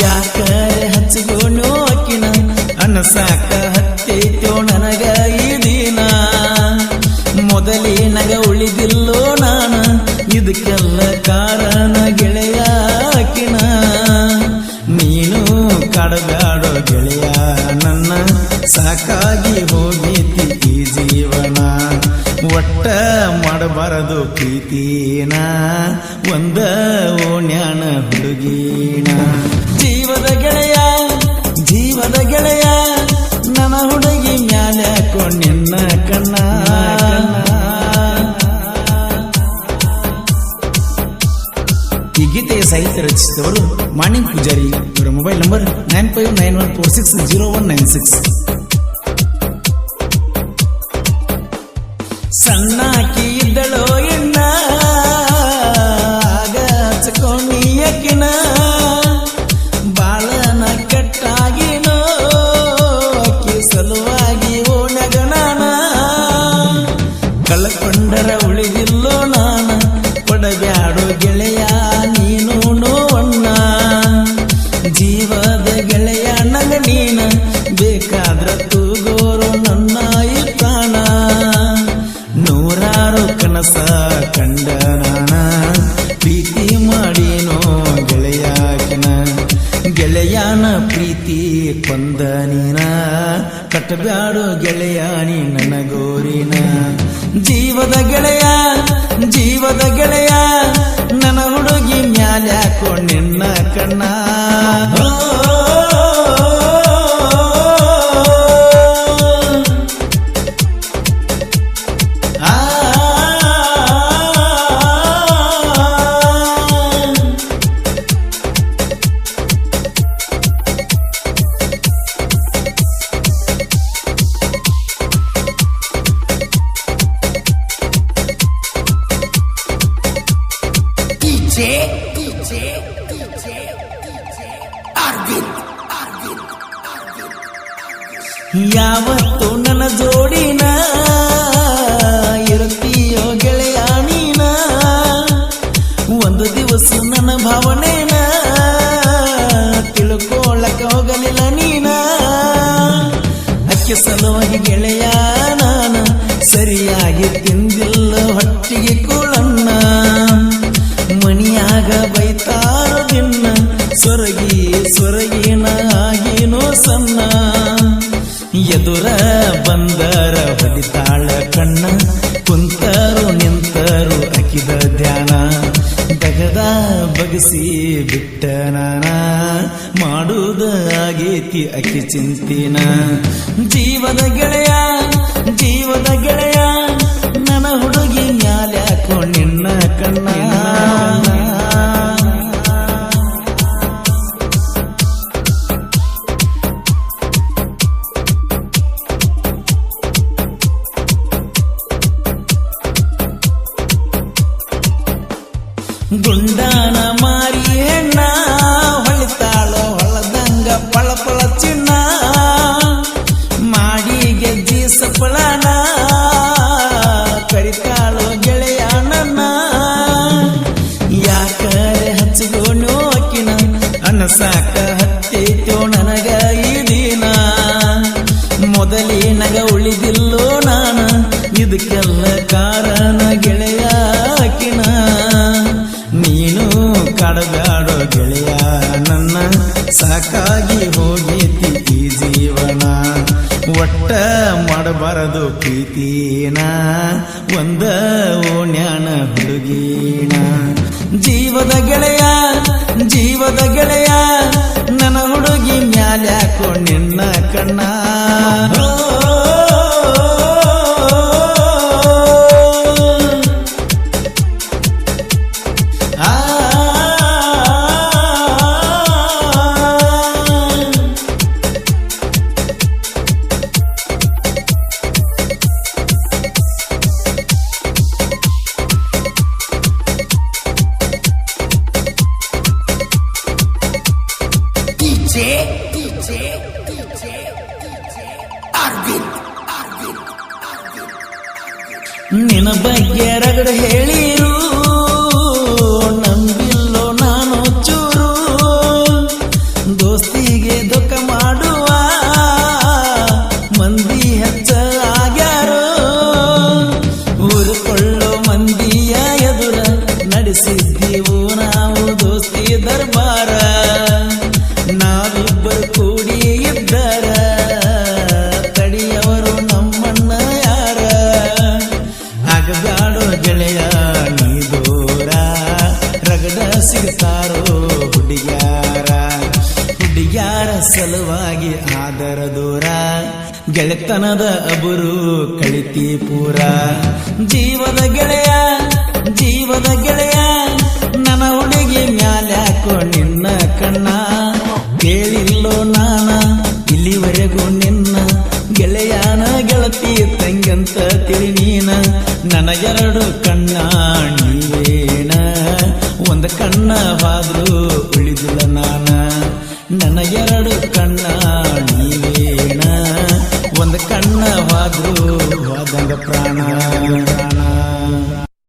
ಯಾಕರೆ ಹಚ್ಚಿಗೋಣೋ ಅಕ್ಕಿನ ಅನಸಾಕ ಹತ್ತೈತೋ ನನಗ ಈ ದಿನ ಮೊದಲಿನಗ ಉಳಿದಿಲ್ಲೋ ನಾನ ಇದಕ್ಕೆಲ್ಲ ಕಾರಣ ಗೆಳೆಯ ಅಕ್ಕಿನ ನೀನು ಕಾಡಬ್ಯಾಡೋ ಗೆಳೆಯ ನನ್ನ ಸಾಕಾಗಿ ಹೋಗೈತಿ ಈ ಜೀವನ ಒಟ್ಟ ಮಾಡಬಾರದು ಪ್ರೀತಿನ ಒಂದ ಓಣ್ಯಾನ ಹುಡುಗಿನ ಜೀವದ ಗೆಳೆಯ ನನ್ನ ಹುಡುಗಿ ಮ್ಯಾಲ ಕೊಂಡಿನ್ನ ಕಣ್ಣ ಈ ಗೀತೆಯ ಸಾಹಿತ್ಯ ರಚಿಸಿದವರು ಮಾಣಿಕ್ ಪೂಜಾರಿ. ಇವರ ಮೊಬೈಲ್ ನಂಬರ್ 9591460196. ಸಣ್ಣಾಕಿ ಇದ್ದಳೋ ಎಣ್ಣ ಆಗ ಹಚ್ಕೊಂಡಿಯಕಿನ ಬಾಳನ ಕಟ್ಟಾಗಿನೋ ಅಕ್ಕಿ ಸಲುವಾಗಿ ಓಣ್ಯಾಗ ನಾನ ಕಳ್ಕೊಂಡರ ಉಳಿದಿಲ್ಲೋ ನಾನ ಕೊಡಬ್ಯಾಡೋ ಗೆಳೆಯ ನೀನು ನೋವಣ್ಣ ಜೀವದ ಗೆಳೆಯ ನಗ ನೀನ ಬೇಕಾದ್ರ ತೂಗೋರು ನನ್ನ ಈ ಪ್ರಾಣ ನೂರಾರು ಕನಸ ಕಂಡ ನಾನ ಪ್ರೀತಿ ಮಾಡಿನೋ ಗೆಳೆಯನ ಪ್ರೀತಿ ಕೊಂದ ನೀನ ಕಟ್ಟಬ್ಯಾಡೋ ಗೆಳೆಯ ನೀ ನನಗೋರಿನ ಜೀವದ ಗೆಳೆಯ ನನ್ನ ಹುಡುಗಿ ಮ್ಯಾಲ್ಯಾಕೋ ನಿನ್ನ ಕಣ್ಣ ಯಾವತ್ತು ನನ್ನ ಜೋಡಿನ ಇರುತ್ತೀಯೋ ಗೆಳೆಯ ನೀನ ಒಂದು ದಿವಸ ನನ್ನ ಭಾವನೆನ ತಿಳ್ಕೊಳ್ಳಕ ಹೋಗಲಿಲ್ಲ ನೀನ ಅಕ್ಕಿ ಸಲುವಾಗಿ ಗೆಳೆಯ ನಾನ ಸರಿಯಾಗಿ ತಿಂದಿಲ್ಲ ಹೊಟ್ಟಿಗೆ ಕೂಳನ್ನ ಮನಿಯಾಗ ಬೈತಾರೋ ದಿನ ಸೊರಗಿನ ಆಗಿನೋ ಸಣ್ಣ ಎದುರ ಬಂದರ ಹೊಡಿತಾಳ ಕಣ್ಣ ಕುಂತರು ನಿಂತರು ಅಕ್ಕಿದ ಧ್ಯಾನ ದಗದ ಬಗಸಿ ಬಿಟ್ಟ ನಾನ ಮಾಡುವುದ ಆಗೇತಿ ಅಕ್ಕಿ ಚಿಂತಿನ ಜೀವದ ಗೆಳೆಯ ನನ್ನ ಹುಡುಗಿ ಮ್ಯಾಲ್ಯಾಕೋ ನಿನ್ನ ಕಣ್ಣ ಗುಂಡಾನ ಮಾರಿ ಹೆಣ್ಣ ಹೊಳಿತಾಳೋ ಹೊಳದಂಗ ಪಳಪಳ ಚಿನ್ನ ಮಾಡಿ ಗೆಜ್ಜಿ ಸಪ್ಪಳನ ಕರಿತಾಳೋ ಗೆಳೆಯ ನನ್ನ ಯಾಕರೆ ಹಚ್ಚಿಗೋಣೋ ಅಕ್ಕಿನ ಅನಸಾಕ ಹತ್ತೈತೋ ನನಗ ಈ ದಿನ ಮೊದಲಿನಗ ಉಳಿದಿಲ್ಲೋ ನಾನ ಇದಕ್ಕೆಲ್ಲ ಕಾರಣ ಗೆಳೆಯ ಅಕ್ಕಿನ ನೀನು ಕಾಡಬ್ಯಾಡೋ ಗೆಳೆಯ ನನ್ನ ಸಾಕಾಗಿ ಹೋಗೈತಿ ಈ ಜೀವನ ಒಟ್ಟ ಮಾಡಬಾರದು ಪ್ರೀತಿನ ಒಂದ ಓಣ್ಯಾನ ಹುಡುಗಿನ ಜೀವದ ಗೆಳೆಯ ನನ್ನ ಹುಡುಗಿ ಮ್ಯಾಲ್ಯಾಕೋ ನಿನ್ನ ಕಣ್ಣ ನಿನ್ನ ಬಗ್ಗೆ ರಗಡ ಹೇಳಿರು ನಂಬಿಲ್ಲೋ ನಾನು ಚೂರು ನಾವಿಬ್ಬರು ಕೂಡಿ ಇದ್ದಾರ ತಡಿಯವರು ನಮ್ಮಣ್ಣ ಯಾರ ಆಗದಾಡೋ ಗೆಳೆಯ ನೀ ದೂರ ರಗಡ ಸಿಗ್ತಾರೋ ಹುಡುಗ್ಯಾರ ಸಲುವಾಗಿ ಆದರ ದೂರ ಗೆಳೆತನದ ಅಬುರು ಕಳಿತಿ ಪೂರ ಜೀವದ ಗೆಳೆಯ ನನ್ನ ಹುಡುಗಿ ಮ್ಯಾಲ್ಯಾಕೋ ನಿನ್ನ ಕಣ್ಣ ಕೇಳಿಲ್ಲೋ ನಾನ ಇಲ್ಲಿವರೆಗೂ ನಿನ್ನ ಗೆಳೆಯನ ಗೆಳತಿ ತಂಗಂತ ತಿಳಿ ನೀನ ನನಗೆರಡು ಕಣ್ಣ ನೀವೇನ ಒಂದು ಕಣ್ಣವಾದ್ರೂ ಉಳಿದಿಲ್ಲ ನಾನ ನನಗೆರಡು ಕಣ್ಣ ನೀವೇನ ಒಂದು ಕಣ್ಣವಾದ್ರೂ ಹೋದಂಗ ಪ್ರಾಣ